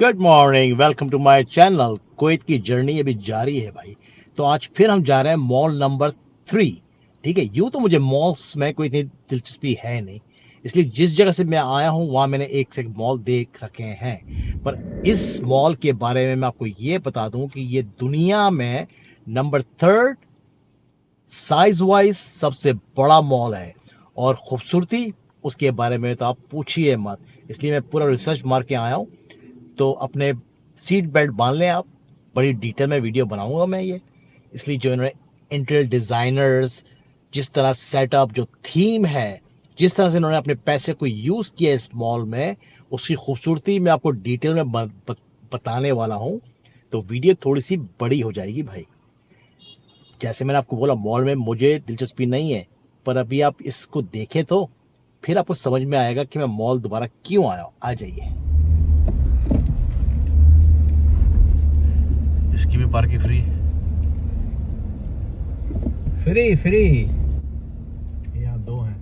Good morning, welcome to my channel. Kuwait की journey अभी जारी है भाई। तो आज फिर हम जा रहे हैं मॉल नंबर 3। ठीक है, यूँ तो मुझे मॉल्स में कोई इतनी दिलचस्पी है नहीं, इसलिए जिस जगह से मैं आया हूँ वहाँ मैंने एक से एक मॉल देख रखे हैं। पर इस मॉल के बारे में मैं आपको ये बता दूं कि ये दुनिया में नंबर 3 साइज वाइज सबसे बड़ा मॉल है। और खूबसूरती उसके बारे में तो आप पूछिए मत, इसलिए मैं पूरा रिसर्च मार के आया हूँ। तो अपने सीट बेल्ट बांध लें आप, बड़ी डिटेल में वीडियो बनाऊंगा मैं ये। इसलिए जो इन्होंने इंटीरियर डिज़ाइनर्स, जिस तरह सेटअप, जो थीम है, जिस तरह से इन्होंने अपने पैसे को यूज़ किया इस मॉल में, उसकी खूबसूरती मैं आपको डिटेल में बताने वाला हूँ। तो वीडियो थोड़ी सी बड़ी हो जाएगी भाई। जैसे मैंने आपको बोला, मॉल में मुझे दिलचस्पी नहीं है, पर अभी आप इसको देखें तो फिर आपको समझ में आएगा कि मैं मॉल दोबारा क्यों आया हूँ। आ जाइए। इसकी भी पार्किंग फ्री फ्री फ्री। यहाँ दो हैं।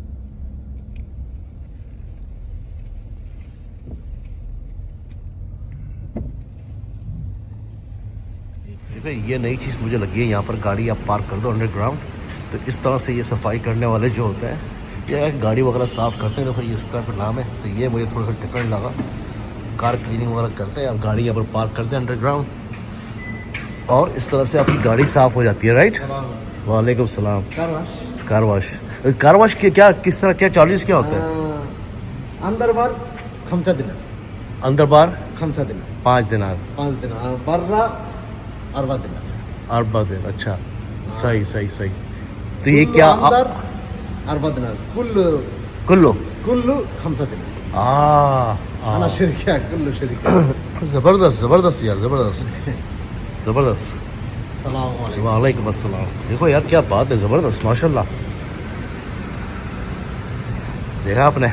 देखिए, ये नई चीज़ मुझे लगी है, यहाँ पर गाड़ी आप पार्क कर दो अंडरग्राउंड। तो इस तरह से ये सफाई करने वाले जो होते हैं, ये गाड़ी वगैरह साफ़ करते हैं। देखो ये इस तरह का नाम है, तो ये मुझे थोड़ा सा डिफरेंट लगा। कार क्लीनिंग वगैरह करते हैं, आप गाड़ी यहाँ पर पार्क करते हैं अंडरग्राउंड, और इस तरह से आपकी गाड़ी साफ़ हो जाती है। राइट। वालेकुम सलाम। Car wash. कार वाश के क्या, किस तरह, क्या चार्जेस क्या होते हैं? अंदर बार खमचा दिन अंदर बार खमचा दिन 5 दिनार, 5 दिन बर्रा 4 दिन 4 दिन। अच्छा, सही सही सही। तो ये क्या अंदर 4 दिन कुल्लू कुल्लो कुल्लू खमचा दिन आ शरीका कुल्लू शरीका ज़बरदस्त ज़बरदस्त यार, ज़बरदस्त ज़बरदस्त। सलाम वालेकुम। वालेकुम अस्सलाम। देखो यार, क्या बात है, ज़बरदस्त, माशाल्लाह। देखा आपने?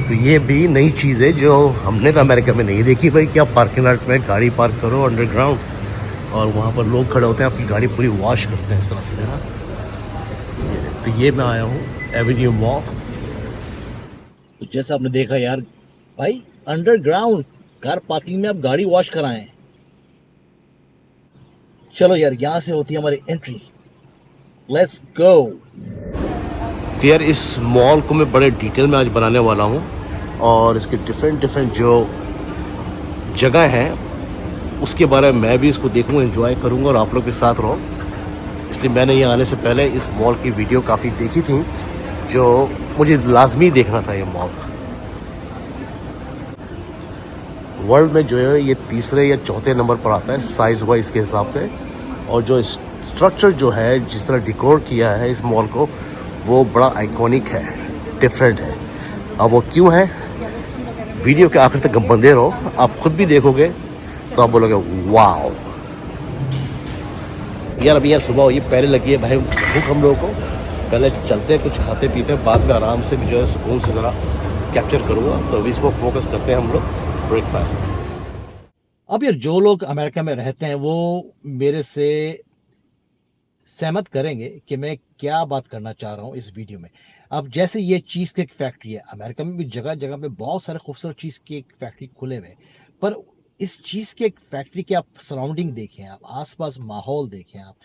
तो ये भी नई चीज़ है जो हमने तो अमेरिका में नहीं देखी भाई, कि आप पार्किंग लॉट में गाड़ी पार्क करो अंडरग्राउंड, और वहाँ पर लोग खड़े होते हैं, आपकी गाड़ी पूरी वॉश करते हैं इस तरह से, है ना। तो ये मैं आया हूँ एवेन्यू मॉल। तो जैसा आपने देखा यार भाई, अंडरग्राउंड कार पार्किंग में आप गाड़ी वॉश कराएं। चलो यार, यहाँ से होती है हमारी एंट्री। Let's go. तो यार, इस मॉल को मैं बड़े डिटेल में आज बनाने वाला हूँ, और इसके डिफरेंट डिफरेंट जो जगह हैं उसके बारे में मैं भी इसको देखूँगा, एंजॉय करूँगा, और आप लोग के साथ रहो। इसलिए मैंने यहाँ आने से पहले इस मॉल की वीडियो काफ़ी देखी थी, जो मुझे लाजमी देखना था। ये मॉल वर्ल्ड में जो है ये तीसरे या चौथे नंबर पर आता है साइज़ वाइज के हिसाब से, और जो स्ट्रक्चर जो है, जिस तरह डिकोर किया है इस मॉल को, वो बड़ा आइकॉनिक है, डिफरेंट है। अब वो क्यों है, वीडियो के आखिर तक बंदे रहो, आप खुद भी देखोगे तो आप बोलोगे वाओ यार। अभी यहाँ सुबह हुई, पहले लगी है भाई भूख हम लोगों को। पहले चलते हैं, कुछ खाते पीते हैं, बाद में आराम से जो है सुकून से ज़रा कैप्चर करूँगा। तो अभी इसको फोकस करते हैं हम लोग ब्रेकफास्ट। अब यार, जो लोग अमेरिका में रहते हैं वो मेरे से सहमत करेंगे कि मैं क्या बात करना चाह रहा हूँ इस वीडियो में। अब जैसे ये चीज़ केक फैक्ट्री है, अमेरिका में भी जगह जगह पे बहुत सारे खूबसूरत चीज़ केक फैक्ट्री खुले हुए हैं, पर इस चीज़ केक फैक्ट्री के आप सराउंडिंग देखें, आप आसपास माहौल देखें, आप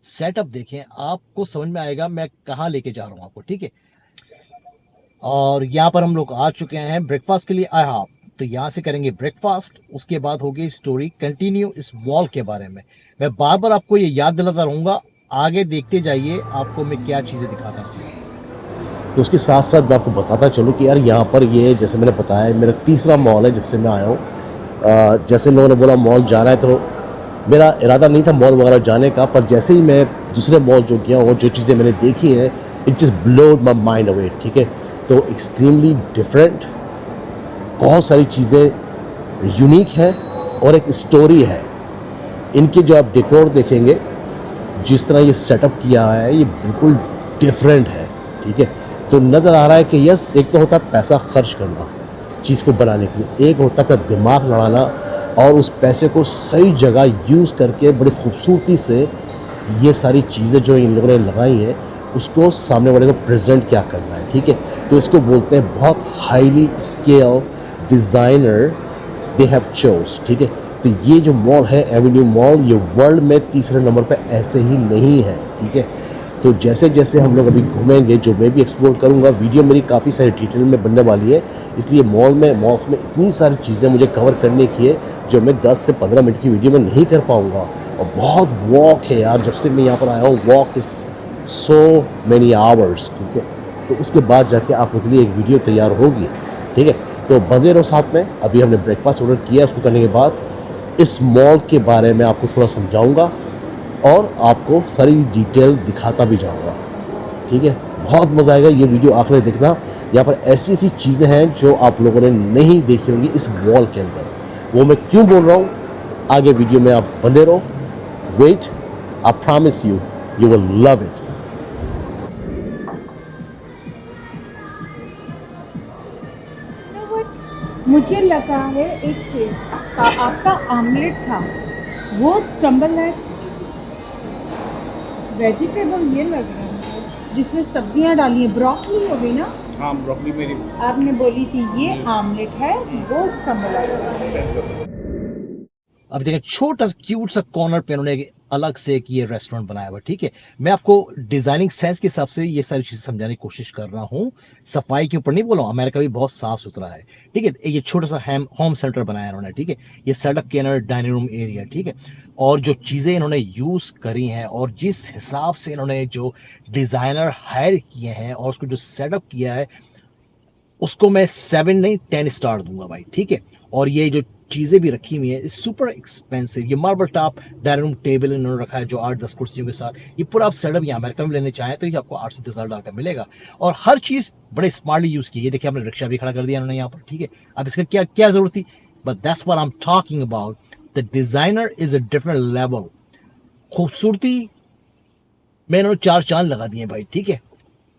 सेटअप देखें, आपको समझ में आएगा मैं कहाँ लेके जा रहा हूँ आपको। ठीक है, और यहाँ पर हम लोग आ चुके हैं ब्रेकफास्ट के लिए। आई हाँ, तो यहाँ से करेंगे ब्रेकफास्ट, उसके बाद होगी स्टोरी कंटिन्यू इस मॉल के बारे में। मैं बार बार आपको ये याद दिलाता रहूँगा, आगे देखते जाइए आपको मैं क्या चीज़ें दिखाता हूँ। तो उसके साथ साथ मैं आपको बताता चलूँ कि यार यहाँ पर ये, जैसे मैंने बताया, मेरा तीसरा मॉल है जब से मैं आया हूँ। जैसे लोगों ने बोला मॉल जाना है, तो मेरा इरादा नहीं था मॉल वगैरह जाने का, पर जैसे ही मैं दूसरे मॉल जो गया और जो चीज़ें मैंने देखी हैं, it just blowed my mind away. ठीक है, तो एक्सट्रीमली डिफरेंट, बहुत सारी चीज़ें यूनिक है, और एक स्टोरी है इनकी। जो आप डेकोर देखेंगे, जिस तरह ये सेटअप किया है, ये बिल्कुल डिफरेंट है। ठीक है, तो नज़र आ रहा है कि यस, एक तो होता है पैसा खर्च करना चीज़ को बनाने के लिए, एक होता है दिमाग लड़ाना, और उस पैसे को सही जगह यूज़ करके बड़ी खूबसूरती से ये सारी चीज़ें जो इन लोगों ने लगाई हैं उसको सामने वाले को प्रेजेंट क्या करना है। ठीक है, तो इसको बोलते हैं बहुत highly scale they have chose, ठीक है। तो ये जो मॉल है एवेन्यू मॉल, ये वर्ल्ड में तीसरे नंबर पे ऐसे ही नहीं है, ठीक है। तो जैसे जैसे हम लोग अभी घूमेंगे, जो मैं भी एक्सप्लोर करूँगा, वीडियो मेरी काफ़ी सारी डिटेल में बनने वाली है, इसलिए मॉल्स में इतनी सारी चीज़ें मुझे कवर करने की है जो मैं 10 से 15 मिनट की वीडियो में नहीं कर पाऊँगा। और बहुत वॉक है यार, जब से मैं यहाँ पर आया हूँ, walk is so many hours, ठीक है। तो उसके बाद जाके आप लोग के लिए एक वीडियो तैयार होगी, ठीक है। तो बंदे रहो साथ में। अभी हमने ब्रेकफास्ट ऑर्डर किया, उसको करने के बाद इस मॉल के बारे में आपको थोड़ा समझाऊंगा और आपको सारी डिटेल दिखाता भी जाऊंगा, ठीक है। बहुत मज़ा आएगा, ये वीडियो आखिर देखना। यहाँ पर ऐसी ऐसी चीज़ें हैं जो आप लोगों ने नहीं देखी होंगी इस मॉल के अंदर। वो मैं क्यों बोल रहा हूँ, आगे वीडियो में आप बंदे रहो। Wait, I promise you, you will love it. मुझे लगा है एक आपका आमलेट था, वो स्टम्बल है। वेजिटेबल ये लग रहा है जिसमें सब्जियां डाली हैं, ब्रोकली हो गई ना? हाँ, ब्रोकली मेरी आपने बोली थी ये आमलेट है, वो स्टम्बल है। अब देखें, छोटा क्यूट सा कॉर्नर पे उन्होंने अलग से एक ये रेस्टोरेंट बनाया हुआ, ठीक है। मैं आपको डिजाइनिंग सेंस के हिसाब से ये सारी चीजें समझाने की कोशिश कर रहा हूँ, सफाई के ऊपर नहीं बोला हूँ। अमेरिका भी बहुत साफ सुथरा है, ठीक है। ये छोटा सा होम सेंटर बनाया उन्होंने, ठीक है। ये सेटअप के अंदर डाइनिंग रूम एरिया, ठीक है। और जो चीज़ें इन्होंने यूज़ करी हैं और जिस हिसाब से इन्होंने जो डिज़ाइनर हायर किए हैं और उसको जो सेटअप किया है, उसको मैं 7 नहीं 10 स्टार दूंगा भाई, ठीक है। और ये जो चीज़ें भी रखी हुई है सुपर एक्सपेंसिव। ये marble top dining room table इन्होंने रखा है जो 8-10 कुर्सियों के साथ। ये पूरा आप सेटअप यहाँ अमेरिका में लेने चाहें तो ये आपको 8 से 10 हज़ार का मिलेगा। और हर चीज़ बड़े स्मार्टली यूज़ की। ये देखिए, आपने रिक्शा भी खड़ा कर दिया उन्होंने यहाँ पर, ठीक है। अब इसका क्या क्या जरूरत थी, but that's what I am talking about. The designer is a different level. खूबसूरती में इन्होंने 4 चांद लगा दिए भाई, ठीक है।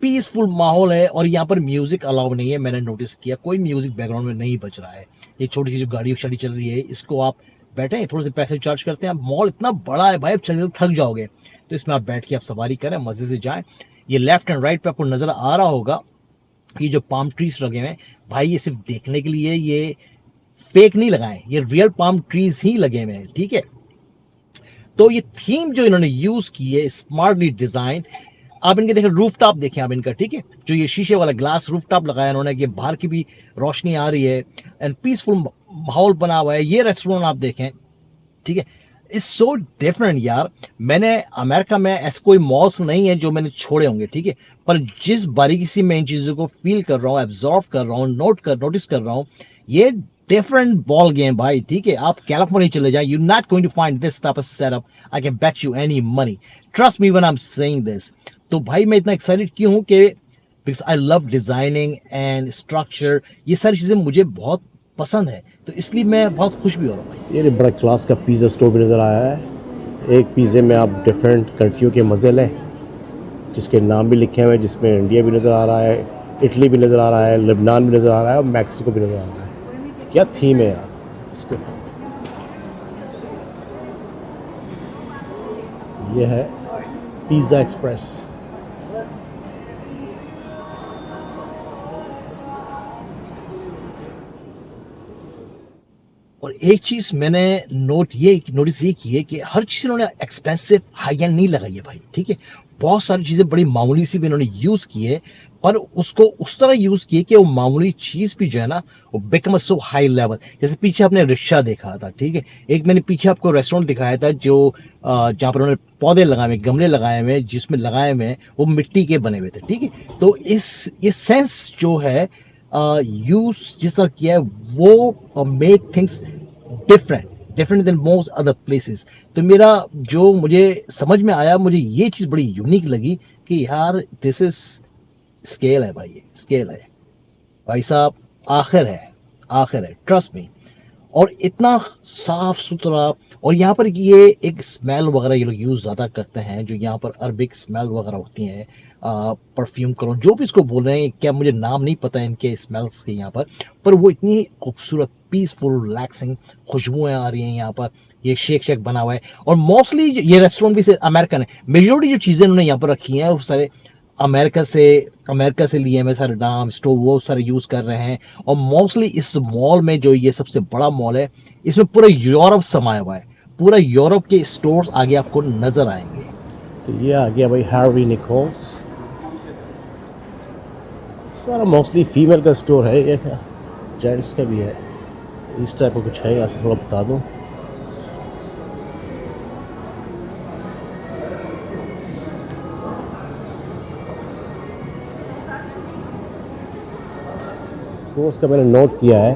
पीसफुल माहौल है और यहाँ पर म्यूजिक अलाउ नहीं है, मैंने नोटिस किया। कोई म्यूजिक बैकग्राउंड में नहीं बज रहा है। ये छोटी सी जो गाड़ी शाड़ी चल रही है, इसको आप बैठे थोड़े से पैसे चार्ज करते हैं। मॉल इतना बड़ा है भाई, आप चलने थक जाओगे, तो इसमें आप बैठ के आप सवारी करें, मजे से जाएं। ये लेफ्ट एंड राइट पे आपको नजर आ रहा होगा, ये जो पाम ट्रीज लगे हुए हैं भाई, ये सिर्फ देखने के लिए, ये फेक नहीं लगाए, ये रियल पाम ट्रीज ही लगे हुए हैं, ठीक है। तो ये थीम जो इन्होंने यूज की है, स्मार्टली डिजाइन। आप इनके देखें, रूफ टॉप देखें आप इनका, ठीक है। जो ये शीशे वाला ग्लास रूफ टॉप लगाया इन्होंने, ये बाहर की भी रोशनी आ रही है एंड पीसफुल माहौल बना हुआ है। ये रेस्टोरेंट आप देखें, ठीक है, इट्स सो डिफरेंट यार। मैंने अमेरिका में ऐसे कोई मॉल्स नहीं है जो मैंने छोड़े होंगे, ठीक है। पर जिस बारीकी से मैं इन चीज़ों को फील कर रहा हूँ, एब्जॉर्व कर रहा हूँ, नोटिस कर रहा हूँ, ये डिफरेंट बॉल गेम भाई, ठीक है। आप कैलिफोर्निया चले जाए, you not going to find this type of setup. I can bet you any money, trust me when I am saying this. तो भाई मैं इतना एक्साइटेड क्यों हूँ कि because I love designing and structure, ये सारी चीज़ें मुझे बहुत पसंद है, तो इसलिए मैं बहुत खुश भी हो रहा हूँ। ये बड़ा क्लास का पिज़्ज़ा स्टोर भी नज़र आया है। एक पिज़्ज़े में आप डिफरेंट कंट्रियों के मज़े लें, जिसके नाम भी लिखे हुए हैं, जिसमें इंडिया भी नज़र आ रहा है, इटली भी नज़र आ रहा है, लेबनान भी नज़र आ रहा है और मैक्सिको भी नज़र आ रहा है। क्या थीम है यार इसके। ये है पिज़्ज़ा एक्सप्रेस। और एक चीज मैंने नोटिस ये की है कि हर चीज इन्होंने एक्सपेंसिव हाई एंड नहीं लगाई है भाई, ठीक है। बहुत सारी चीजें बड़ी मामूली सी भी इन्होंने यूज की है, पर उसको उस तरह यूज किए कि वो मामूली चीज भी जो है ना, वो बिकम सो हाई लेवल। जैसे पीछे आपने रिक्शा देखा था, ठीक है। एक मैंने पीछे आपको रेस्टोरेंट दिखाया था जो जहाँ पर उन्होंने पौधे लगाए हुए, गमले लगाए हुए, जिसमें लगाए हुए वो मिट्टी के बने हुए थे, ठीक है। तो ये सेंस जो है यूज जिस तरह किया है, वो make things different than most other places. तो मेरा जो मुझे समझ में आया, मुझे ये चीज़ बड़ी यूनिक लगी कि यार दिस इज स्केल है भाई, ये स्केल है भाई साहब, आखिर है, ट्रस्ट मी। और इतना साफ सुथरा, और यहाँ पर ये एक स्मेल वगैरह ये लोग यूज़ ज़्यादा करते हैं, जो यहाँ पर अरबिक स्मेल वगैरह होती हैं, परफ्यूम करो जो भी इसको बोल रहे हैं, क्या मुझे नाम नहीं पता है इनके स्मेल्स के यहाँ पर वो इतनी खूबसूरत पीसफुल रिलैक्सिंग खुशबुएं आ रही हैं यहाँ पर। ये शेक बना हुआ है और मोस्टली ये रेस्टोरेंट भी अमेरिकन है। मेजोरिटी जो चीज़ें उन्होंने यहाँ पर रखी हैं वो सारे अमेरिका से लिए हुए सारे नाम स्टोर वो सारे यूज कर रहे हैं। और मोस्टली इस मॉल में जो ये सबसे बड़ा मॉल है, इसमें पूरा यूरोप समाया हुआ है। पूरा यूरोप के स्टोर्स आगे आपको नजर आएंगे। तो ये आ गया भाई हार्वी निकोल्स, सारा मोस्टली फीमेल का स्टोर है ये, जेंट्स का भी है। इस टाइप का कुछ है, यहाँ से थोड़ा बता दूँ। तो उसका मैंने नोट किया है,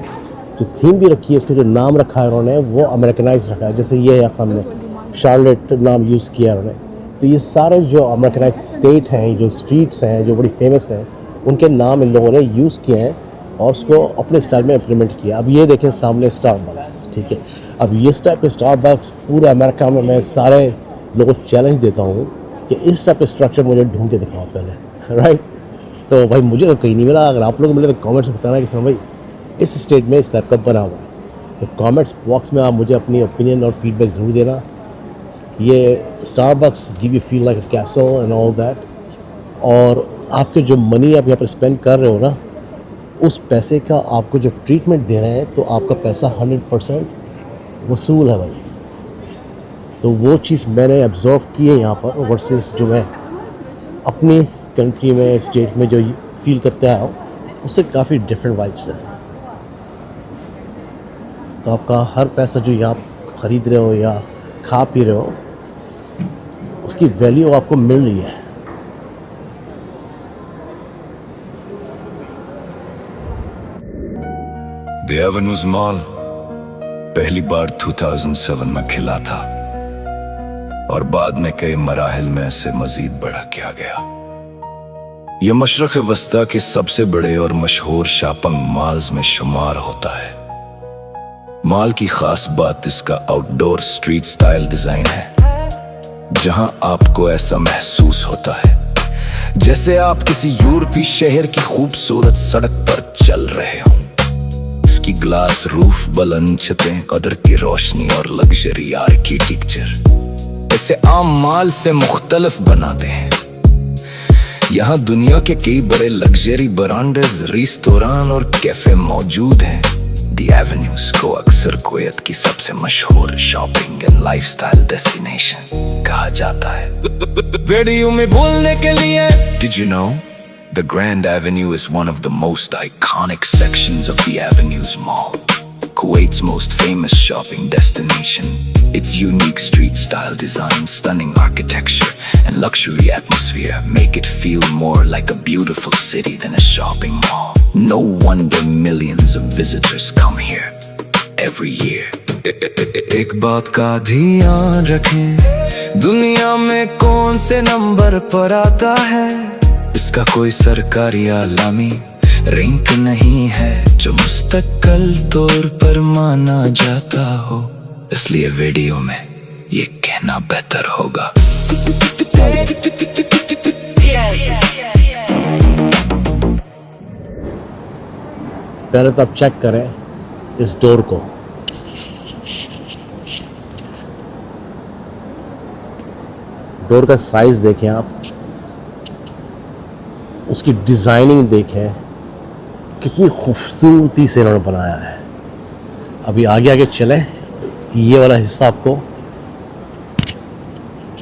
जो थीम भी रखी है, उसका जो नाम रखा है उन्होंने वो अमेरिकनाइज रखा है। जैसे ये है सामने शार्लेट नाम यूज़ किया है उन्होंने। तो ये सारे जो अमेरिकनाइज स्टेट हैं, जो स्ट्रीट्स हैं जो बड़ी फेमस हैं, उनके नाम इन लोगों ने यूज़ किए हैं और उसको अपने स्टाइल में इम्प्लीमेंट किया। अब ये देखें सामने स्टारबक्स, ठीक है। अब ये टाइप के स्टारबक्स पूरे अमेरिका में मैं सारे लोगों को चैलेंज देता हूँ कि इस टाइप के स्ट्रक्चर मुझे ढूंढ के दिखाओ पहले, राइट। तो भाई मुझे तो कहीं नहीं मिला। अगर आप लोग मिले तो कमेंट्स में बताना कि सर भाई इस स्टेट में इस टाइप का बना हुआ है। तो कमेंट्स बॉक्स में आप मुझे अपनी ओपिनियन और फीडबैक ज़रूर देना। ये Starbucks give you feel like a castle and all that. और आपके जो मनी आप यहाँ पर स्पेंड कर रहे हो ना, उस पैसे का आपको जो ट्रीटमेंट दे रहे हैं, तो आपका पैसा 100% वसूल है भाई। तो वो चीज़ मैंने ऑब्जर्व की है यहाँ पर वर्सेस जो मैं अपनी कंट्री में स्टेट में जो फील करते आया हूँ, उससे काफ़ी डिफरेंट वाइब्स है। तो आपका हर पैसा जो आप ख़रीद रहे हो या खा पी रहे हो, उसकी वैल्यू आपको मिल रही है। द एवेन्यूज मॉल पहली बार 2007 में खिला था और बाद में कई मराहिल में इसे मजीद बढ़ा किया गया। यह मशरक़ वस्ता के सबसे बड़े और मशहूर शॉपिंग मॉल्स में शुमार होता है। मॉल की खास बात इसका आउटडोर स्ट्रीट स्टाइल डिजाइन है, जहां आपको ऐसा महसूस होता है जैसे आप किसी यूरोपीय शहर की खूबसूरत सड़क पर चल रहे हों। इसकी ग्लास रूफ, बुलंद छतें, कुदरती रोशनी और लग्जरी आर्किटेक्चर इसे आम मॉल से मुख्तलिफ बनाते हैं। यहाँ दुनिया के कई बड़े लग्जरी ब्रांड्स, रेस्टोरेंट और कैफे मौजूद हैं। द एवेन्यूज को अक्सर कुवैत की सबसे मशहूर शॉपिंग एंड लाइफस्टाइल डेस्टिनेशन कहा जाता है। वीडियो में बोलने के लिए Did you know the Grand Avenue is one of the most iconic sections of the Avenues Mall, Kuwait's most famous shopping destination. Its unique street style design, stunning architecture, and luxury atmosphere make it feel more like a beautiful city than a shopping mall. No wonder millions of visitors come here every year. एक बात का ध्यान रखें, दुनिया में कौन से number पर आता है, इसका कोई सरकारी आलामी रैंक नहीं है जो मुस्तकिल तौर पर माना जाता हो। इसलिए वीडियो में ये कहना बेहतर होगा। पहले तो आप चेक करें इस डोर को। डोर का साइज देखें आप, उसकी डिज़ाइनिंग देखें, कितनी खूबसूरती से इन्होंने बनाया है। अभी आगे आगे चलें, ये वाला हिस्सा आपको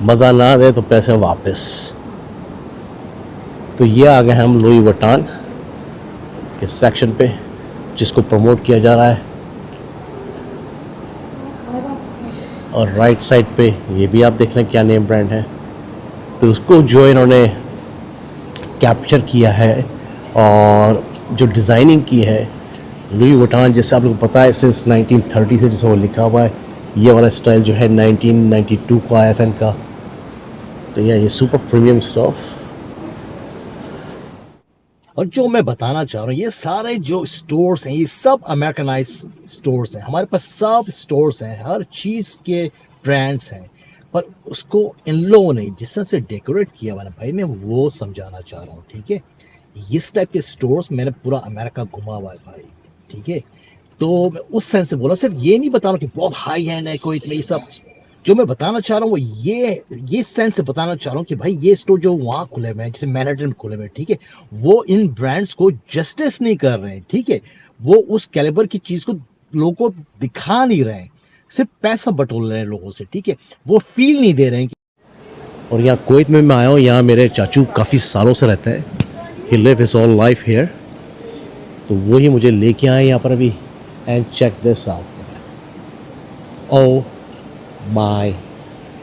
मज़ा ना दे तो पैसे वापस। तो ये आ गए हम लुई वुइटन के सेक्शन पे, जिसको प्रमोट किया जा रहा है। और राइट साइड पे ये भी आप देख लें क्या नेम ब्रांड है। तो उसको जो इन्होंने कैप्चर किया है और जो डिज़ाइनिंग की है लुई वुइटन, जैसे आप लोग को पता है सिंस 1930 से जैसे वो लिखा हुआ है। ये वाला स्टाइल जो है 1992 को आया था इनका। तो ये सुपर प्रीमियम स्टफ। और जो मैं बताना चाह रहा हूँ, ये सारे जो स्टोर्स हैं ये सब अमेरिकनाइज स्टोर्स हैं। हमारे पास सब स्टोर्स हैं, हर चीज़ के ब्रांड्स हैं, पर उसको इन लोगों ने जिस तरह से डेकोरेट किया हुआ ना भाई, मैं वो समझाना चाह रहा हूँ। ठीक है, इस टाइप के स्टोर्स मैंने पूरा अमेरिका घुमा हुआ है भाई। ठीक है, तो मैं उस सेंस से बोला, सिर्फ ये नहीं बता रहा कि बहुत हाई एंड है कोई, ये सब जो मैं बताना चाह रहा हूँ वो ये सेंस से बताना चाह रहा हूँ कि भाई ये स्टोर जो वहाँ खुले हुए हैं, जैसे मैनहट्टन में खुले हुए हैं, ठीक है, वो इन ब्रांड्स को जस्टिस नहीं कर रहे हैं, ठीक है, वो उस कैलिबर की चीज को लोगों को दिखा नहीं रहे हैं, सिर्फ पैसा बटोर रहे हैं लोगों से, ठीक है, वो फील नहीं दे रहे हैं। और यहाँ कुवैत में मैं आया हूँ, यहाँ मेरे चाचू काफ़ी सालों से रहते हैं, he live his all life here, तो वही मुझे लेके आए यहाँ पर अभी। And check this out, oh my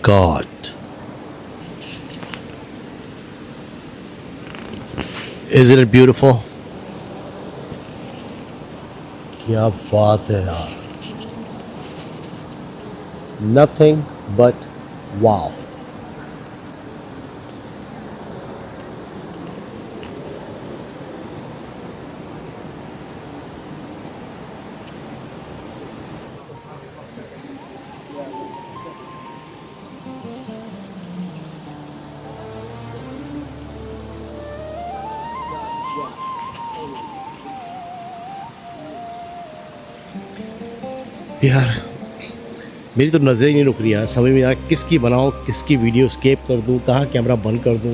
god, is it beautiful, क्या बात है यार, नथिंग बट वाओ। यार मेरी तो नज़र ही नहीं रुक रही है, समझ में यार किसकी बनाऊँ, किसकी वीडियो स्केप कर दूँ, कहाँ कैमरा बंद कर दूँ।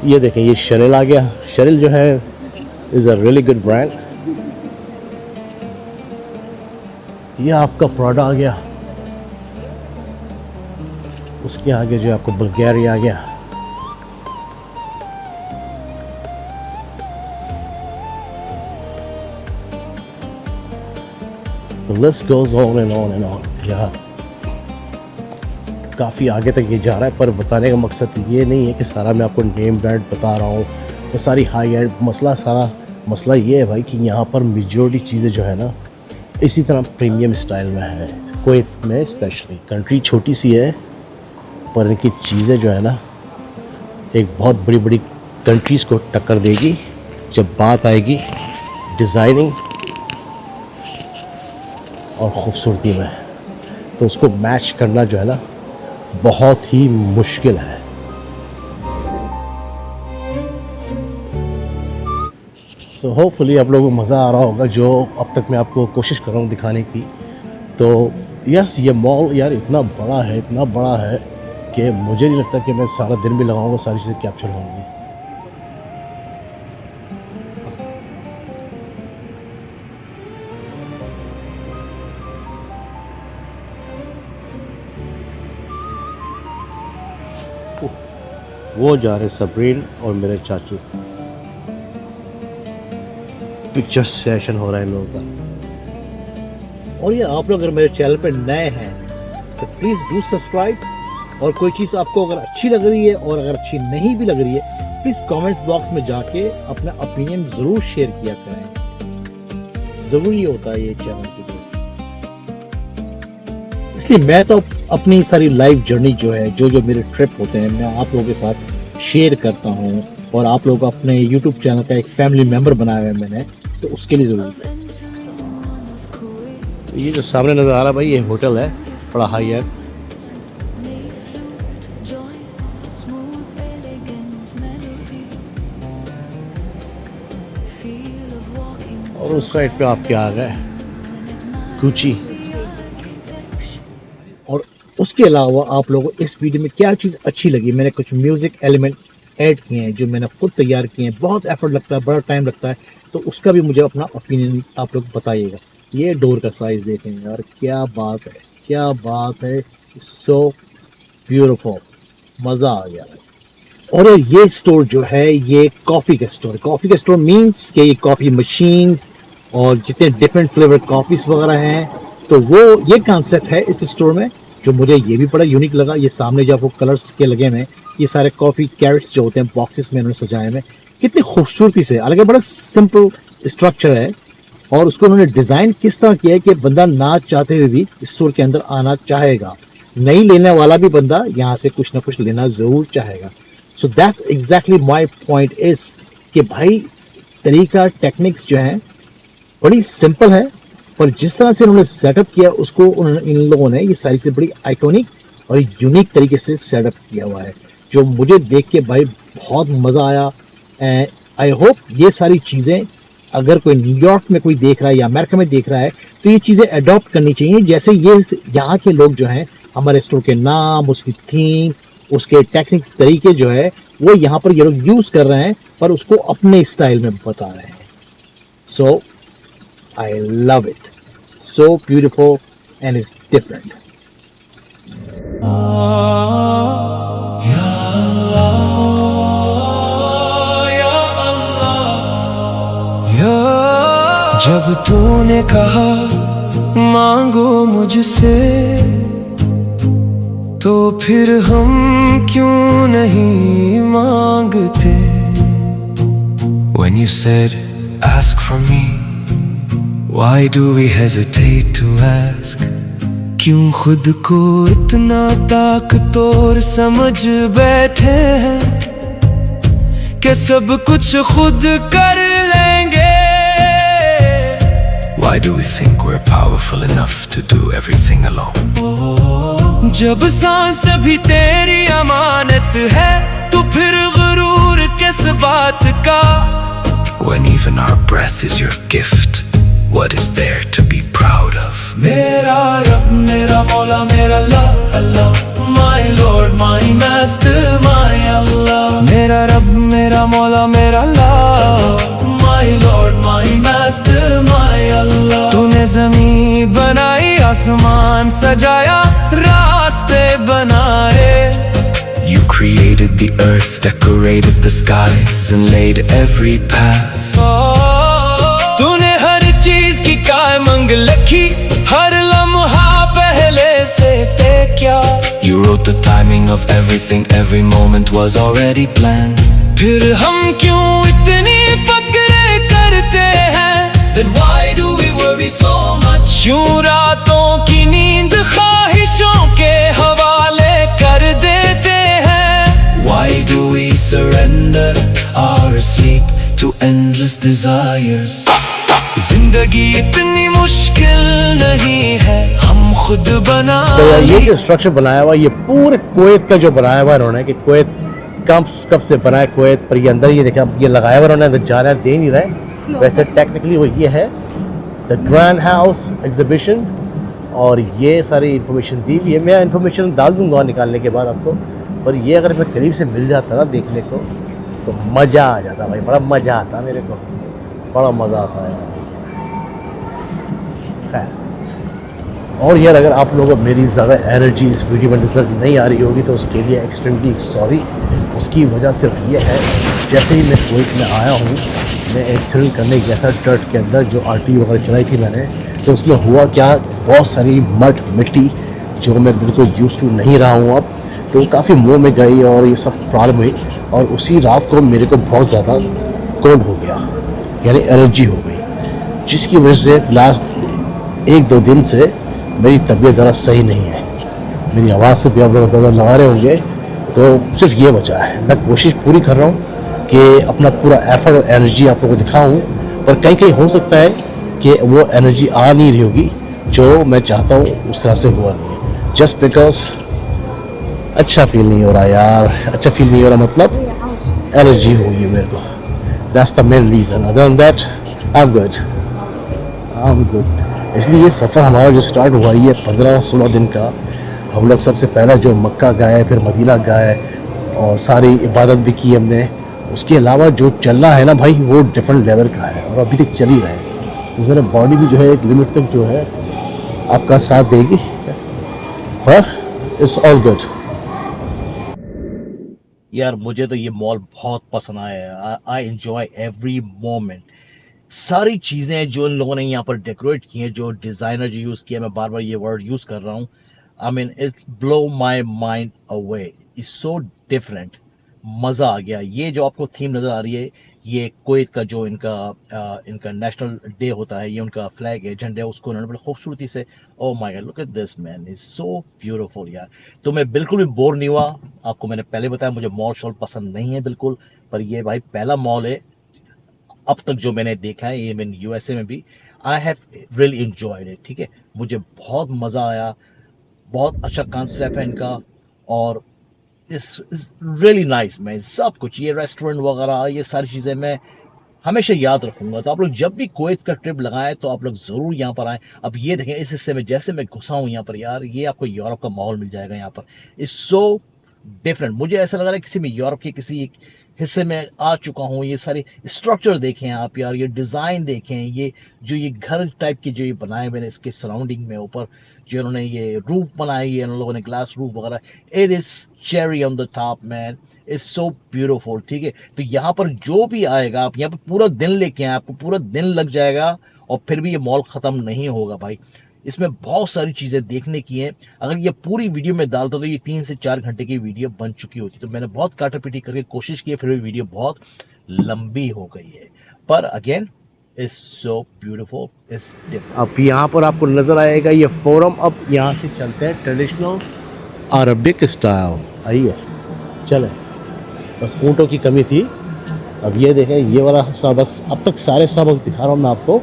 ये देखें, ये शरेल आ गया। शरेल जो है is a really good brand. ये आपका प्रोडा आ गया, उसके आगे जो आपको बुल्गारी आ गया। The list goes on and on and on. यार काफ़ी आगे तक ये जा रहा है, पर बताने का मकसद ये नहीं है कि सारा मैं आपको नेम ब्रांड बता रहा हूँ, वो सारी हाई एंड सारा मसला ये है भाई कि यहाँ पर मेजॉरिटी चीज़ें जो है ना इसी तरह प्रीमियम स्टाइल में है। कुवैत में स्पेशली, कंट्री छोटी सी है पर इनकी चीज़ें जो है ना एक बहुत बड़ी बड़ी कंट्रीज़ को टक्कर देगी जब बात आएगी डिज़ाइनिंग और ख़ूबसूरती में। तो उसको मैच करना जो है ना बहुत ही मुश्किल है। सो होपफुली आप लोगों को मज़ा आ रहा होगा जो अब तक मैं आपको कोशिश कर रहा हूँ दिखाने की। तो यस, ये मॉल यार इतना बड़ा है कि मुझे नहीं लगता कि मैं सारा दिन भी लगाऊंगा, सारी चीज़ें कैप्चर होंगी। वो जा रहे सबरीन और मेरे चाचू, पिक्चर सेशन हो रहा है इन लोगों का। और ये आप लोग अगर मेरे चैनल पे नए हैं तो प्लीज़ डू सब्सक्राइब, और कोई चीज़ आपको अगर अच्छी लग रही है और अगर अच्छी नहीं भी लग रही है प्लीज़ कमेंट्स बॉक्स में जाके अपना ओपिनियन ज़रूर शेयर किया करें, ज़रूरी होता है ये चैनल के लिए। इसलिए मैं तो अपनी सारी लाइफ जर्नी जो है, जो मेरे ट्रिप होते हैं, मैं आप लोगों के साथ शेयर करता हूँ, और आप लोग अपने YouTube चैनल का एक फैमिली मेंबर बनाया है मैंने, तो उसके लिए ज़रूरी है। ये जो सामने नज़र आ रहा है भाई, ये होटल है, बड़ा हाई एंड। और उस साइड पे आपके आ गए गुची। और उसके अलावा आप लोगों को इस वीडियो में क्या चीज़ अच्छी लगी, मैंने कुछ म्यूज़िक एलिमेंट ऐड किए हैं जो मैंने खुद तैयार किए हैं, बहुत एफर्ट लगता है, बड़ा टाइम लगता है, तो उसका भी मुझे अपना ओपिनियन आप लोग बताइएगा। ये डोर का साइज़ देखें यार, क्या बात है, सो ब्यूटीफुल, मज़ा आ गया। और ये स्टोर जो है ये कॉफ़ी का स्टोर मीन्स कि ये कॉफ़ी मशीन्स और जितने डिफरेंट फ्लेवर कॉफ़ीज़ वगैरह हैं, तो वो ये कॉन्सेप्ट है इस स्टोर में जो मुझे ये भी बड़ा यूनिक लगा। ये सामने जो आपको कलर्स के लगे हुए हैं, ये सारे कॉफ़ी कैरेट्स जो होते हैं बॉक्सेस में उन्होंने सजाए हुए, कितनी खूबसूरती से, हालांकि बड़ा सिंपल स्ट्रक्चर है, और उसको उन्होंने डिज़ाइन किस तरह किया है कि बंदा ना चाहते हुए भी स्टोर के अंदर आना चाहेगा, नहीं लेने वाला भी बंदा यहाँ से कुछ ना कुछ लेना ज़रूर चाहेगा। So that's exactly my point is कि भाई तरीका टेक्निक्स जो हैं बड़ी सिंपल है, पर जिस तरह से उन्होंने सेटअप किया उसको इन लोगों ने ये सारी चीज़ें बड़ी आइकॉनिक और यूनिक तरीके से सेटअप किया हुआ है, जो मुझे देख के भाई बहुत मज़ा आया। आई होप ये सारी चीज़ें अगर कोई न्यूयॉर्क में कोई देख रहा है या अमेरिका में देख रहा है तो तो ये चीज़ें अडॉप्ट करनी चाहिए, जैसे ये यहाँ के लोग जो हैं हमारे स्टोर के नाम, उसकी थीम, उसके टेक्निक्स, तरीके जो है वो यहाँ पर ये लोग यूज़ कर रहे हैं, पर उसको अपने स्टाइल में बता रहे हैं. So I love it, so beautiful and it's different. जब तूने कहा मांगो मुझसे, तो फिर हम क्यों नहीं मांगते. When you said ask from me, why do we hesitate to ask? क्यों खुद को इतना ताकतवर समझ बैठे हैं कि सब कुछ खुद कर लेंगे. Why do we think we're powerful enough to do everything alone? जब सांस भी तेरी अमानत है, तो फिर गुरूर किस बात का. When even our breath is your gift, what is there to be proud of? मेरा रब, मेरा मौला, मेरा अल्लाह, my lord, my master, my Allah. मेरा रब, मेरा मौला, मेरा my lord, my master, my Allah. तूने ज़मीन बनाई, आसमान सजाया, रास्ते बनाए. You created the earth, decorated the skies, and laid every path. तूने हर चीज की काय मंग लिखी, हर लम्हा पहले से तय क्या. You wrote the timing of everything, every moment was already planned. फिर हम क्यों इतनी फक्र करते हैं? Then why do we worry so much? क्यों रातों की नींद ख्वाहिशों के हवाले कर देते हैं? Why do we surrender our sleep to endless desires? जिंदगी इतनी मुश्किल नहीं है, हम खुद बना. तो यार ये जो स्ट्रक्चर बनाया हुआ, ये पूरे कुवैत का जो बनाया हुआ इन्होंने, कि कुवैत कब से बना है कुवैत, पर ये अंदर ये देखा, ये लगाया हुआ उन्होंने, जा रहा है, दे नहीं रहे. वैसे टेक्निकली वो ये है द ग्रैंड हाउस एग्जीबिशन, और ये सारी इन्फॉर्मेशन दी हुई है. मैं इन्फॉर्मेशन डाल दूंगा निकालने के बाद आपको, और ये अगर मैं करीब से मिल जाता ना देखने को, तो मज़ा आ जाता भाई, बड़ा मज़ा आता मेरे को, बड़ा मज़ा आता है यार. खैर, और यार अगर आप लोगों को मेरी ज़्यादा एनर्जी इस वीडियो में नजर नहीं आ रही होगी, तो उसके लिए एक्सट्रीमली सॉरी. उसकी वजह सिर्फ ये है, जैसे ही मैं कुवैत में आया हूँ, मैं एक थ्रिल करने गया था डर्ट के अंदर, जो आरटी वगैरह चलाई थी मैंने, तो उसमें हुआ क्या, बहुत सारी मड मिट्टी जो मैं बिल्कुल यूज़ टू नहीं रहा हूँ अब, तो काफ़ी मुँह में गई और ये सब प्रॉब्लम हुई. और उसी रात को मेरे को बहुत ज़्यादा कोल्ड हो गया, यानी एलर्जी हो गई, जिसकी वजह से लास्ट 1-2 दिन से मेरी तबीयत ज़रा सही नहीं है. मेरी आवाज़ से भी आप लोग अंदाज़ा लगा रहे होंगे. तो सिर्फ ये बचा है, मैं कोशिश पूरी कर रहा हूँ कि अपना पूरा एफर्ट और एनर्जी आप लोगों को दिखाऊँ, पर कहीं कहीं हो सकता है कि वो एनर्जी आ नहीं रही होगी जो मैं चाहता हूँ, उस तरह से हुआ नहीं है. जस्ट बिकॉज अच्छा फील नहीं हो रहा यार, अच्छा फील नहीं हो रहा, मतलब एलर्जी हो गई है मेरे को. That's the main reason. Other than that I am good. इसलिए ये सफ़र हमारा जो स्टार्ट हुआ ये 15-16 दिन का, हम लोग सबसे पहले जो मक्का गए, फिर मदीना गए, और सारी इबादत भी की हमने. उसके अलावा जो चल रहा है ना भाई, वो डिफरेंट लेवल का है, और अभी तक चल ही रहे हैं. ज़रा बॉडी भी जो है एक लिमिट तक जो है आपका साथ देगी, पर इट्स ऑल गुड. यार मुझे तो ये मॉल बहुत पसंद आया. I enjoy every moment. सारी चीज़ें जो इन लोगों ने यहाँ पर डेकोरेट की हैं, जो डिज़ाइनर जो यूज़ किया, मैं बार बार ये वर्ड यूज़ कर रहा हूँ, I mean it's blow my mind away. It's so different. मज़ा आ गया. ये जो आपको थीम नज़र आ रही है, ये कुवैत का जो इनका नेशनल डे होता है, ये उनका फ्लैग है, झंडा है, उसको उन्होंने बड़ी खूबसूरती से, ओह my God look at this man, is so beautiful यार. तो मैं बिल्कुल भी बोर नहीं हुआ. आपको मैंने पहले बताया मुझे मॉल शॉल पसंद नहीं है बिल्कुल, पर ये भाई पहला मॉल है अब तक जो मैंने देखा है, ये इन यूएसए में भी. I have really enjoyed it. ठीक है, मुझे बहुत मज़ा आया. बहुत अच्छा कॉन्सेप्ट है इनका, और इस रियली नाइस. मैं सब कुछ, ये रेस्टोरेंट वगैरह, ये सारी चीज़ें मैं हमेशा याद रखूंगा। तो आप लोग जब भी कुवैत का ट्रिप लगाएं तो आप लोग ज़रूर यहाँ पर आएँ। अब ये देखें इस हिस्से में जैसे मैं घुसा हूँ यहाँ पर यार, ये आपको यूरोप का माहौल मिल जाएगा यहाँ पर। It's so different. मुझे ऐसा लग रहा है किसी में यूरोप के किसी एक हिस्से में आ चुका हूँ। ये सारे स्ट्रक्चर देखें आप यार, ये डिज़ाइन देखें, ये जो ये घर टाइप के जो ये बनाए हुए हैं इसके सराउंडिंग में, ऊपर जो उन्होंने ये रूफ बनाई है उन लोगों ने, ग्लास रूफ वगैरह, it is cherry on the top man, it's so beautiful. ठीक है, तो यहाँ पर जो भी आएगा आप यहाँ पर पूरा दिन लेके आए, आपको पूरा दिन लग जाएगा और फिर भी ये मॉल ख़त्म नहीं होगा भाई। इसमें बहुत सारी चीज़ें देखने की हैं। अगर ये पूरी वीडियो में डालता तो ये 3 से 4 घंटे की वीडियो बन चुकी होती। तो मैंने बहुत काटापीटी करके कोशिश की, फिर भी वीडियो बहुत लंबी हो गई है। पर again it's so beautiful, it's different. अब यहाँ पर आपको नज़र आएगा ये फोरम। अब यहाँ से चलते हैं ट्रेडिशनल अरबिक स्टाइल। आइए चलें, बस ऊँटों की कमी थी। अब ये देखें ये वाला स्टारबक्स, अब तक सारे स्टारबक्स दिखा रहा हूँ मैं आपको,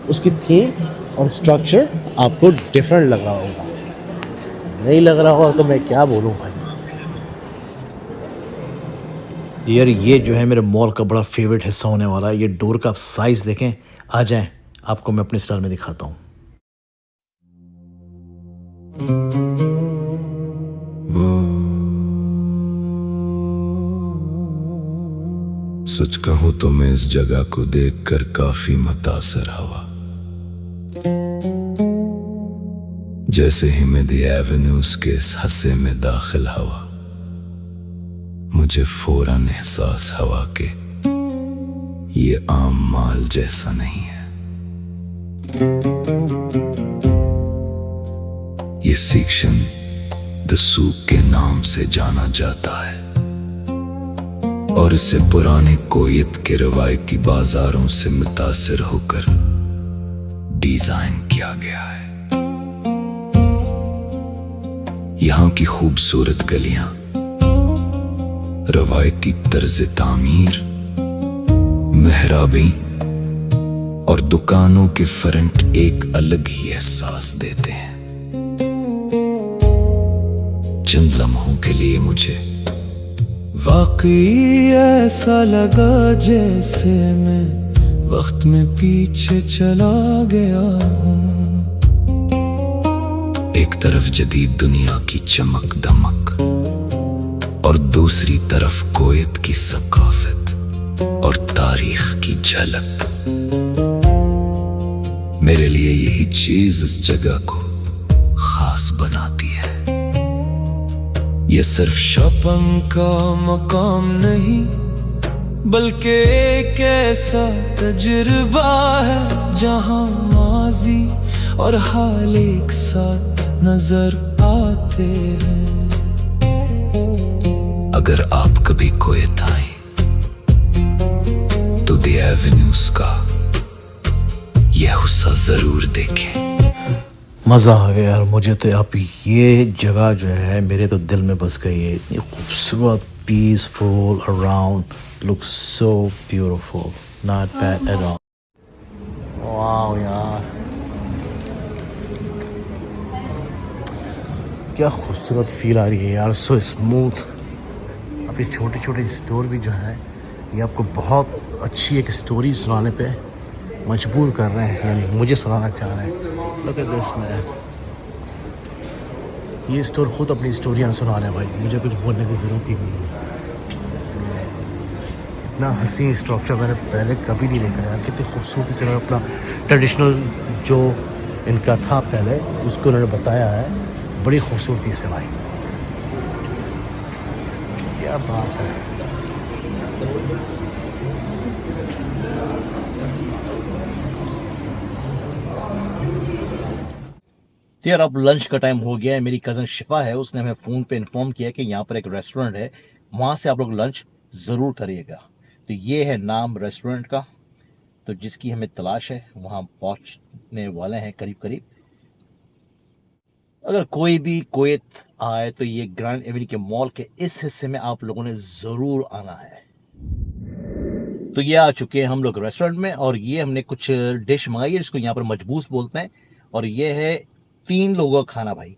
उसकी थीम और स्ट्रक्चर आपको डिफरेंट लग रहा होगा। नहीं लग रहा होगा तो मैं क्या बोलूँ भाई। यार ये जो है मेरे मॉल का बड़ा फेवरेट हिस्सा होने वाला है। ये डोर का आप साइज़ देखें, आ जाएं आपको मैं अपने स्टाइल में दिखाता हूँ। सच कहूं तो मैं इस जगह को देखकर काफी मुतासर हुआ। जैसे ही मैं दी एवेन्यूज के इस हस्से में दाखिल हुआ, मुझे फौरन एहसास हुआ कि ये आम माल जैसा नहीं है। ये सेक्शन द सूक के नाम से जाना जाता है और इसे पुराने कुवैत के रवायती बाजारों से मुतासिर होकर डिजाइन किया गया है। यहाँ की खूबसूरत गलियां, रवायती तर्ज तामीर, मेहराबें और दुकानों के फ्रंट एक अलग ही एहसास देते हैं। चंद लम्हों के लिए मुझे वाकई ऐसा लगा जैसे मैं वक्त में पीछे चला गया हूँ। एक तरफ जदीद दुनिया की चमक दमक और दूसरी तरफ कुवैत की सकाफत और तारीख की झलक। मेरे लिए यही चीज इस जगह को खास बनाती है। यह सिर्फ शॉपिंग का मकाम नहीं, बल्कि एक ऐसा तजुर्बा है जहां माजी और हाल एक साथ नजर आते हैं। अगर आप कभी कुवैत आए तो द एवेन्यूज का यह हिस्सा जरूर देखें। मज़ा आ गया यार मुझे तो। आप ये जगह जो है मेरे तो दिल में बस गई है। इतनी खूबसूरत, peaceful, around, looks so beautiful, not bad at all. वाह यार क्या खूबसूरत फील आ रही है यार, सो स्मूथ। अब ये छोटे छोटे स्टोर भी जो है ये आपको बहुत अच्छी एक स्टोरी सुनाने पे मजबूर कर रहे हैं, यानी मुझे सुनाना चाह रहे हैं। लुक एट दिस मैन, ये स्टोर खुद अपनी स्टोरियाँ सुना रहे हैं भाई, मुझे कुछ बोलने की ज़रूरत ही नहीं है। इतना हसीन स्ट्रक्चर मैंने पहले कभी नहीं देखा यार। कितनी खूबसूरती से उन्होंने अपना ट्रेडिशनल जो इनका था पहले उसको उन्होंने बताया है, बड़ी खूबसूरती से भाई। क्या बात है। यार अब लंच का टाइम हो गया है। मेरी कज़न शिफा है, उसने हमें फ़ोन पे इन्फॉर्म किया कि यहाँ पर एक रेस्टोरेंट है, वहाँ से आप लोग लंच ज़रूर करिएगा। तो ये है नाम रेस्टोरेंट का, तो जिसकी हमें तलाश है वहाँ पहुँचने वाले हैं करीब करीब। अगर कोई भी कुवैत आए तो ये ग्रैंड एवेन्यू के मॉल के इस हिस्से में आप लोगों ने ज़रूर आना है। तो ये आ चुके हैं हम लोग रेस्टोरेंट में और ये हमने कुछ डिश मंगाई है जिसको यहाँ पर मजबूस बोलते हैं। और ये है 3 लोगों का खाना भाई।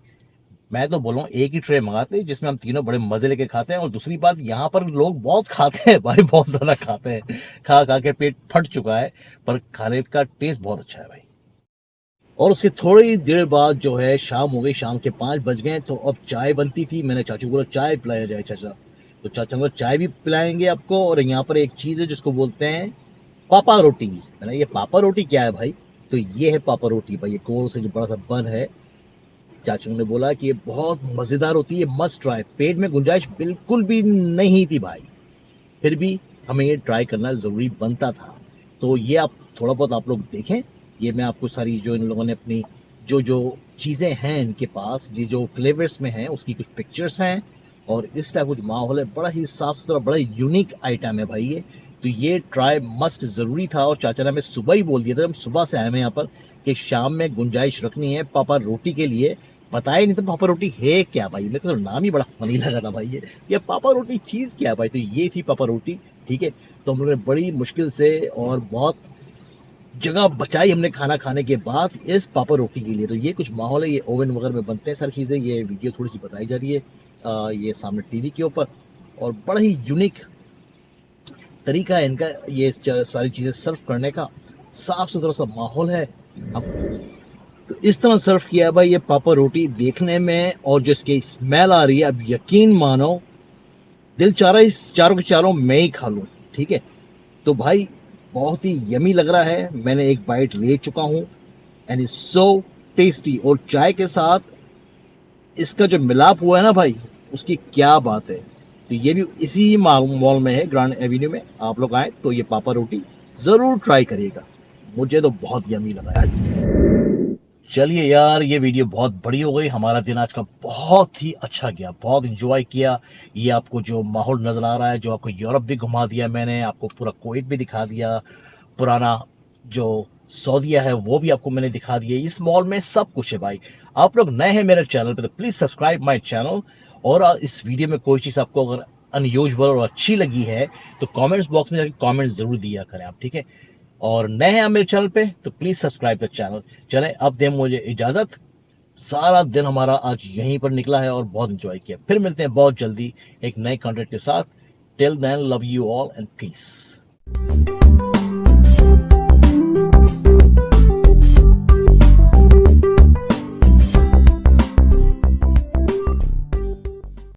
मैं तो बोल रहा हूँ एक ही ट्रे मंगाते हैं जिसमें हम तीनों बड़े मजे लेके खाते हैं। और दूसरी बात, यहाँ पर लोग बहुत खाते हैं भाई, बहुत ज्यादा खाते हैं, खा खा के पेट फट चुका है, पर खाने का टेस्ट बहुत अच्छा है भाई। और उसके थोड़ी देर बाद जो है शाम हो गई, शाम के 5 बज गए, तो अब चाय बनती थी। मैंने चाचू को बोला चाय पिलाया जाए चाचा, तो चाचा को चाय भी पिलाएंगे आपको। और यहाँ पर एक चीज़ है जिसको बोलते हैं पापा रोटी। मैंने ये पापा रोटी क्या है भाई, तो ये है पापा रोटी भाई, ये गोल से जो बड़ा सा बन है। चाचू ने बोला कि ये बहुत मज़ेदार होती है, मस्ट ट्राई। पेट में गुंजाइश बिल्कुल भी नहीं थी भाई, फिर भी हमें ये ट्राई करना ज़रूरी बनता था। तो ये आप थोड़ा बहुत आप लोग देखें, ये मैं आपको सारी जो इन लोगों ने अपनी जो जो चीज़ें हैं इनके पास, ये जो फ्लेवर्स में हैं उसकी कुछ पिक्चर्स हैं, और इस टाइप कुछ माहौल है, बड़ा ही साफ़ सुथरा, बड़ा ही यूनिक आइटम है भाई ये। तो ये ट्राई मस्ट ज़रूरी था। और चाचा ने हमें सुबह ही बोल दिया था, हम सुबह से आए हैं यहाँ पर, कि शाम में गुंजाइश रखनी है पापा रोटी के लिए। पता ही नहीं था पापा रोटी है क्या भाई, मेरे को तो नाम ही बड़ा फनी लगा था भाई ये पापा रोटी चीज़ क्या है भाई। तो ये थी पापा रोटी, ठीक है। तो हम लोगों ने बड़ी मुश्किल से और बहुत जगह बचाई हमने खाना खाने के बाद इस पापा रोटी के लिए। तो ये कुछ माहौल है, ये ओवन वगैरह में बनते हैं सारी चीज़ें। ये वीडियो थोड़ी सी बताई जा रही है ये सामने टीवी के ऊपर, और बड़ा ही यूनिक तरीका है इनका ये सारी चीज़ें सर्व करने का, साफ सुथरा सा माहौल है। अब तो इस तरह सर्व किया है भाई ये पापा रोटी देखने में, और जो इसकी स्मेल आ रही है, अब यकीन मानो दिल चाह रहा है इस चारों के चारों मैं ही खा लूँ, ठीक है। तो भाई बहुत ही यमी लग रहा है, मैंने एक बाइट ले चुका हूँ, एंड इज सो टेस्टी। और चाय के साथ इसका जो मिलाप हुआ है ना भाई, उसकी क्या बात है। तो ये भी इसी मॉल में है, ग्रैंड एवेन्यू में। आप लोग आए तो ये पापा रोटी ज़रूर ट्राई करिएगा, मुझे तो बहुत यमी लगा यार। चलिए यार, ये वीडियो बहुत बड़ी हो गई, हमारा दिन आज का बहुत ही अच्छा गया, बहुत इंजॉय किया। ये आपको जो माहौल नज़र आ रहा है, जो आपको यूरोप भी घुमा दिया मैंने, आपको पूरा कुवैत भी दिखा दिया, पुराना जो सऊदीया है वो भी आपको मैंने दिखा दिया। इस मॉल में सब कुछ है भाई। आप लोग नए हैं मेरे चैनल पे तो प्लीज़ सब्सक्राइब माय चैनल। और इस वीडियो में कोई चीज़ आपको अगर अनयूजुअल और अच्छी लगी है तो कमेंट्स बॉक्स में जाकर कमेंट ज़रूर दिया करें आप, ठीक है। और नए हैं मेरे चैनल पे तो प्लीज़ सब्सक्राइब द चैनल। चलें अब दें मुझे इजाज़त, सारा दिन हमारा आज यहीं पर निकला है और बहुत इंजॉय किया। फिर मिलते हैं बहुत जल्दी एक नए कंटेंट के साथ। Till then love you all and piece.